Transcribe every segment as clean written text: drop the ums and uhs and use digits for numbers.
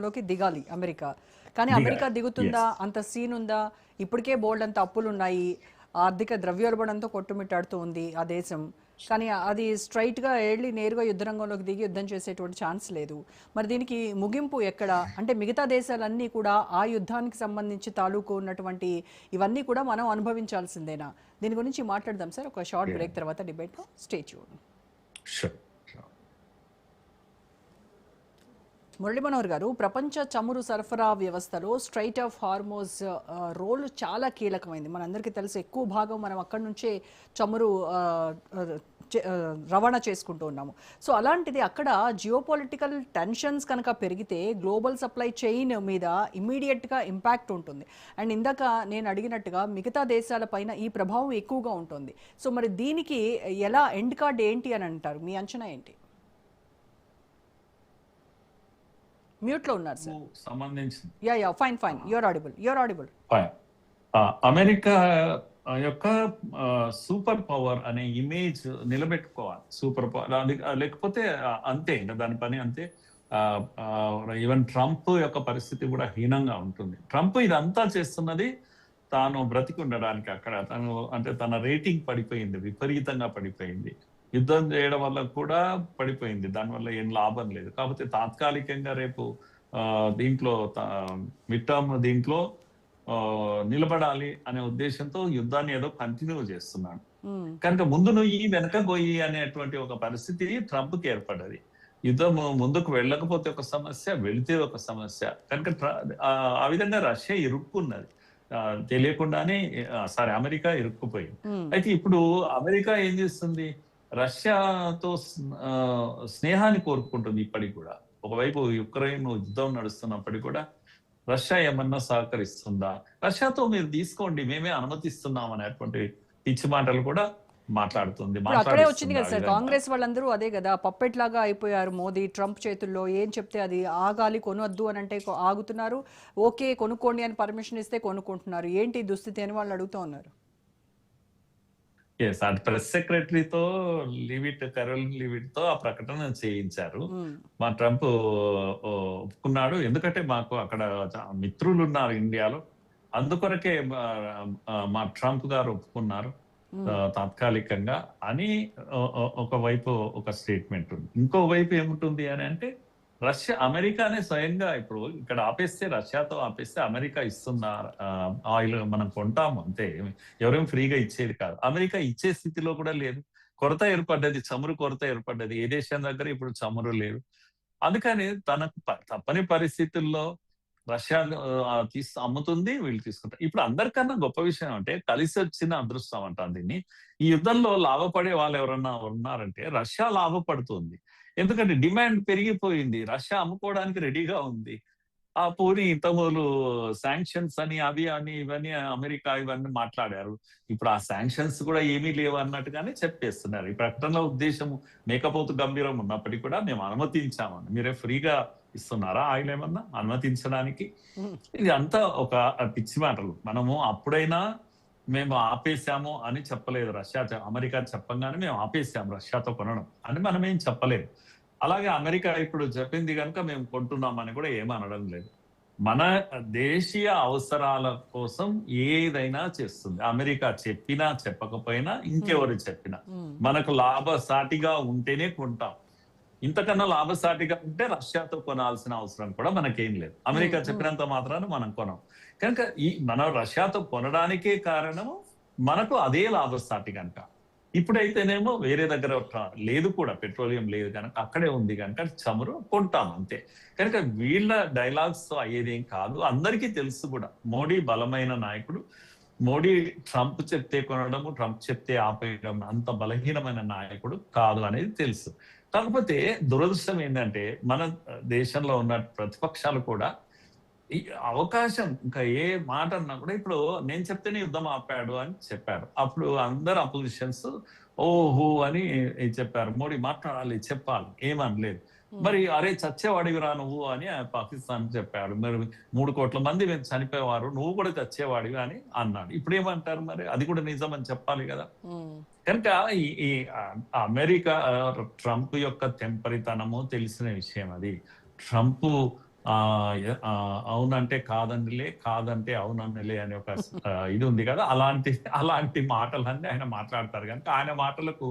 లోకి దిగాలి అమెరికా. కానీ అమెరికా దిగుతుందా? అంత సీన్ ఉందా? ఇప్పటికే బోల్డ్ అంత అప్పులున్నాయి. ఆర్థిక ద్రవ్యోల్బణంతో కొట్టుమిట్టాడుతూ ఉంది ఆ దేశం. కానీ అది స్ట్రైట్‌గా ఎళ్లి నేరుగా యుద్ధ రంగంలోకి దిగి యుద్ధం చేసేటువంటి ఛాన్స్ లేదు. మరి దీనికి ముగింపు ఎక్కడ? అంటే మిగతా దేశాలన్నీ కూడా ఆ యుద్ధానికి సంబంధించి తాలూకు ఉన్నటువంటి ఇవన్నీ కూడా మనం అనుభవించాల్సిందేనా? దీని గురించి మాట్లాడదాం సార్. ఒక షార్ట్ బ్రేక్ తర్వాత డిబేట్‌లో. Stay tuned. Sure. Murali Manohar గారు, ప్రపంచ చమురు సరఫరా వ్యవస్థలో స్ట్రైట్ ఆఫ్ హార్మోజ్ రోల్ చాలా కీలకమైంది. మనందరికీ తెలుసు, ఎక్కువ భాగం మనం అక్కడి నుంచే చమురు రవాణా చేసుకుంటూ ఉన్నాము. సో అలాంటిది అక్కడ జియోపొలిటికల్ టెన్షన్స్ కనుక పెరిగితే గ్లోబల్ సప్లై చైన్ మీద ఇమ్మీడియట్గా ఇంపాక్ట్ ఉంటుంది. అండ్ ఇందాక నేను అడిగినట్టుగా మిగతా దేశాలపైన ఈ ప్రభావం ఎక్కువగా ఉంటుంది. సో మరి దీనికి ఎలా ఎండ్ కార్డ్ ఏంటి అని అంటారు? మీ అంచనా ఏంటి? మ్యూట్ లో ఉన్నారు సార్. సంబంధించి ఫైన్ యూర్ ఆడిబుల్. అమెరికా యొక్క సూపర్ పవర్ అనే ఇమేజ్ నిలబెట్టుకోవాలి. సూపర్ పవర్ అది లేకపోతే అంతే, ఇంకా దాని పని అంతే. ఈవెన్ ట్రంప్ యొక్క పరిస్థితి కూడా హీనంగా ఉంటుంది. ట్రంప్ ఇదంతా చేస్తున్నది తాను బ్రతికి ఉండడానికి. అక్కడ తను అంటే తన రేటింగ్ పడిపోయింది, విపరీతంగా పడిపోయింది. యుద్ధం చేయడం వల్ల కూడా పడిపోయింది. దానివల్ల ఏం లాభం లేదు. కాకపోతే తాత్కాలికంగా రేపు దీంట్లో మిడ్ టర్మ్ దీంట్లో నిలబడాలి అనే ఉద్దేశంతో యుద్ధాన్ని ఏదో కంటిన్యూ చేస్తున్నాడు. కనుక ముందు నువ్వు వెనక పోయి అనేటువంటి ఒక పరిస్థితి ట్రంప్ కి ఏర్పడ్డది. యుద్ధం ముందుకు వెళ్ళకపోతే ఒక సమస్య, వెళితే ఒక సమస్య. కనుక ఆ విధంగా రష్యా ఇరుక్కున్నది, తెలియకుండానే. అమెరికా ఇరుక్కుపోయింది. అయితే ఇప్పుడు అమెరికా ఏం చేస్తుంది? రష్యాతో స్నేహాన్ని కోరుకుంటుంది ఇప్పటికి కూడా. ఒకవైపు యుక్రెయిన్ యుద్ధం నడుస్తున్నప్పటికీ కూడా రష్యా ఏమన్నా సహకరిస్తుందా? రష్యాతో మీరు తీసుకోండి, మేమే అనుమతిస్తున్నాం అనేటువంటి పిచ్చి మాటలు కూడా మాట్లాడుతుంది. అక్కడే వచ్చింది కదా సార్, కాంగ్రెస్ వాళ్ళందరూ అదే కదా, పప్పెట్ లాగా అయిపోయారు మోదీ ట్రంప్ చేతుల్లో. ఏం చెప్తే అది ఆగాలి, కొనొద్దు అని అంటే ఆగుతున్నారు. ఓకే కొనుక్కోండి అని పర్మిషన్ ఇస్తే కొనుక్కుంటున్నారు. ఏంటి దుస్థితి అని వాళ్ళు అడుగుతూ ఉన్నారు. అది ప్రెస్ సెక్రటరీతో కరోలిన్ లీవిట్ తో ఆ ప్రకటన చేయించారు. మా ట్రంప్ ఒప్పుకున్నాడు. ఎందుకంటే మాకు అక్కడ మిత్రులు ఉన్నారు ఇండియాలో, అందుకొరకే మా ట్రంప్ గారు ఒప్పుకున్నారు తాత్కాలికంగా అని ఒకవైపు ఒక స్టేట్మెంట్ ఉంది. ఇంకో వైపు ఏముంటుంది అని అంటే, అమెరికానే స్వయంగా ఇప్పుడు ఇక్కడ ఆపేస్తే, రష్యాతో ఆపేస్తే అమెరికా ఇస్తున్న ఆయిల్ మనం కొంటాము అంతే, ఎవరేం ఫ్రీగా ఇచ్చేది కాదు. అమెరికా ఇచ్చే స్థితిలో కూడా లేదు. కొరత ఏర్పడ్డది, చమురు కొరత ఏర్పడ్డది. ఏ దేశం దగ్గర ఇప్పుడు చమురు లేదు. అందుకని తనకు తప్పని పరిస్థితుల్లో రష్యా అమ్ముతుంది, వీళ్ళు తీసుకుంటారు. ఇప్పుడు అందరికన్నా గొప్ప విషయం అంటే కలిసి వచ్చిన అదృష్టం అంటారు దీన్ని. ఈ యుద్ధంలో లాభపడే వాళ్ళు ఎవరన్నా ఉన్నారంటే రష్యా లాభపడుతుంది. ఎందుకంటే డిమాండ్ పెరిగిపోయింది, రష్యా అమ్ముకోవడానికి రెడీగా ఉంది. ఆ పోనీ ఇంతకుముందు శాంక్షన్స్ అని అవి అని ఇవన్నీ అమెరికా ఇవన్నీ మాట్లాడారు. ఇప్పుడు ఆ శాంక్షన్స్ కూడా ఏమీ లేవు అన్నట్టుగానే చెప్పేస్తున్నారు. ఈ ప్రకటనలో ఉద్దేశం మేకపోతు గంభీరం ఉన్నప్పటికీ కూడా మేము అనుమతించామని. మీరే ఫ్రీగా ఇస్తున్నారా ఆయిల్ ఏమన్నా అనుమతించడానికి? ఇది అంతా ఒక పిచ్చి మాటలు. మనము అప్పుడైనా మేము ఆపేశాము అని చెప్పలేదు. అమెరికా చెప్పంగానే మేము ఆపేశాము రష్యాతో కొనడం అని మనం ఏం చెప్పలేదు. అలాగే అమెరికా ఇప్పుడు చెప్పింది కనుక మేము కొంటున్నామని కూడా ఏమనడం లేదు. మన దేశీయ అవసరాల కోసం ఏదైనా చేస్తుంది. అమెరికా చెప్పినా చెప్పకపోయినా, ఇంకెవరు చెప్పినా మనకు లాభసాటిగా ఉంటేనే కొంటాం. ఇంతకన్నా లాభసాటిగా ఉంటే రష్యాతో కొనాల్సిన అవసరం కూడా మనకేం లేదు. అమెరికా చెప్పినంత మాత్రాన మనం కొనం. కనుక మనం రష్యాతో కొనడానికే కారణము మనకు అదే లాభసాటి కనుక. ఇప్పుడైతేనేమో వేరే దగ్గర లేదు కూడా, పెట్రోలియం లేదు కనుక, అక్కడే ఉంది కనుక చమురు కొంటాం అంతే. కనుక వీళ్ళ డైలాగ్స్ అయ్యేదేం కాదు. అందరికీ తెలుసు కూడా, మోడీ బలమైన నాయకుడు. మోడీ ట్రంప్ చెప్తే కొనడము, ట్రంప్ చెప్తే ఆపేయడం అంత బలహీనమైన నాయకుడు కాదు అనేది తెలుసు. కాకపోతే దురదృష్టం ఏంటంటే మన దేశంలో ఉన్న ప్రతిపక్షాలు కూడా ఈ అవకాశం, ఇంకా ఏ మాట అన్నా కూడా, ఇప్పుడు నేను చెప్తేనే యుద్ధం ఆపాడు అని చెప్పారు. అప్పుడు అందరు అపోజిషన్స్ ఓహో అని చెప్పారు. మోడీ మాట్లాడాలి, చెప్పాలి, ఏమనలేదు. మరి అరే చచ్చేవాడివిరా నువ్వు అని పాకిస్తాన్ చెప్పారు. మరి 3 కోట్ల మంది చనిపోయేవారు, నువ్వు కూడా చచ్చేవాడివి అని అన్నాడు. ఇప్పుడు ఏమంటారు? మరి అది కూడా నిజం అని చెప్పాలి కదా. కనుక ఈ అమెరికా ట్రంప్ యొక్క తెంపరితనము తెలిసిన విషయం. అది ట్రంప్ ఆ అవునంటే కాదనిలే, కాదంటే అవుననిలే అనే ఒక ఇది ఉంది కదా, అలాంటి మాటలన్నీ ఆయన మాట్లాడతారు కనుక ఆయన మాటలకు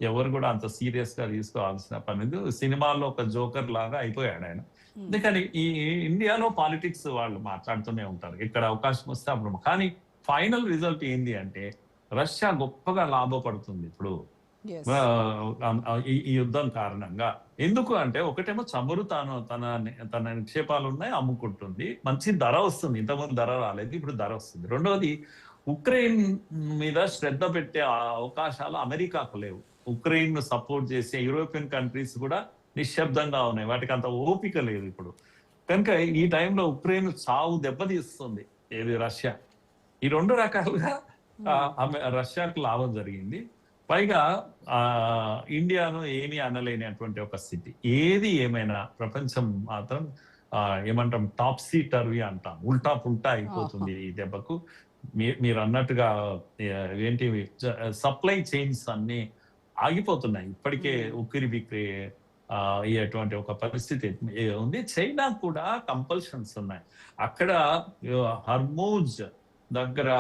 ఎవరు కూడా అంత సీరియస్ గా తీసుకోవాల్సిన పని లేదు. సినిమాల్లో ఒక జోకర్ లాగా అయిపోయాడు ఆయన. అందుకని ఈ ఇండియాలో పాలిటిక్స్ వాళ్ళు మాట్లాడుతూనే ఉంటారు, ఎక్కడ అవకాశం వస్తే అప్పుడు. కానీ ఫైనల్ రిజల్ట్ ఏంది అంటే రష్యా గొప్పగా లాభపడుతుంది ఇప్పుడు ఎస్. ఈ యుద్ధం కారణంగా. ఎందుకు అంటే ఒకటేమో చమురు తన నిక్షేపాలు ఉన్నాయి, అమ్ముకుంటుంది, మంచి ధర వస్తుంది. ఇంతకుముందు ధర రాలేదు, ఇప్పుడు ధర వస్తుంది. రెండవది ఉక్రెయిన్ మీద శ్రద్ధ పెట్టే అవకాశాలు అమెరికాకు లేవు. ఉక్రెయిన్ ను సపోర్ట్ చేసే యూరోపియన్ కంట్రీస్ కూడా నిశ్శబ్దంగా ఉన్నాయి, వాటికి అంత ఓపిక లేదు ఇప్పుడు. కనుక ఈ టైంలో ఉక్రెయిన్ చావు దెబ్బతీస్తుంది ఏది రష్యా. ఈ రెండు రకాలుగా రష్యాకు లాభం జరిగింది. పైగా ఇండియాను ఏమీ అనలేనటువంటి ఒక స్థితి. ఏది ఏమైనా ప్రపంచం మాత్రం ఏమంటాం, టాప్సీ టర్వీ అంటాం, ఉల్టా పుల్టా అయిపోతుంది ఈ దెబ్బకు. మీరు అన్నట్టుగా ఏంటి, సప్లై చైన్స్ అన్ని ఆగిపోతున్నాయి ఇప్పటికే, ఉక్కిరి బిక్కిరి అయ్యేటువంటి ఒక పరిస్థితి ఉంది. చైనా కూడా కంపల్షన్స్ ఉన్నాయి అక్కడ. హర్మూజ్ దగ్గర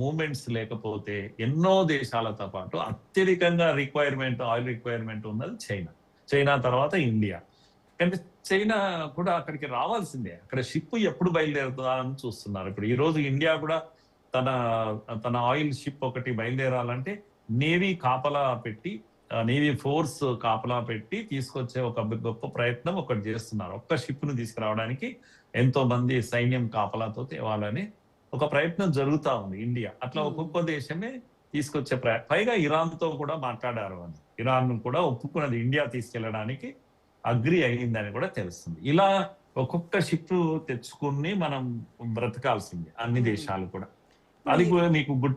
మూమెంట్స్ లేకపోతే ఎన్నో దేశాలతో పాటు అత్యధికంగా ఆయిల్ రిక్వైర్మెంట్ ఉన్నది చైనా తర్వాత ఇండియా. కానీ చైనా కూడా అక్కడికి రావాల్సిందే. అక్కడ షిప్ ఎప్పుడు బయలుదేరుతుందా అని చూస్తున్నారు ఇప్పుడు. ఈ రోజు ఇండియా కూడా తన ఆయిల్ షిప్ ఒకటి బయలుదేరాలంటే నేవీ కాపలా పెట్టి, నేవీ ఫోర్స్ కాపలా పెట్టి తీసుకొచ్చే ఒక గొప్ప ప్రయత్నం ఒకటి చేస్తున్నారు. ఒక్క షిప్ ను తీసుకురావడానికి ఎంతో మంది సైన్యం కాపలాతో తేవాలని ఒక ప్రయత్నం జరుగుతా ఉంది ఇండియా. అట్లా ఒక్కొక్క దేశమే తీసుకొచ్చే పైగా ఇరాన్ తో కూడా మాట్లాడారు అని. ఇరాన్ కూడా ఒప్పుకున్నది ఇండియా తీసుకెళ్ళడానికి అగ్రి అయ్యిందని కూడా తెలుస్తుంది. ఇలా ఒక్కొక్క షిప్ తెచ్చుకుని మనం బ్రతకాల్సింది అన్ని దేశాలు కూడా. అది కూడా మీకు గుర్తు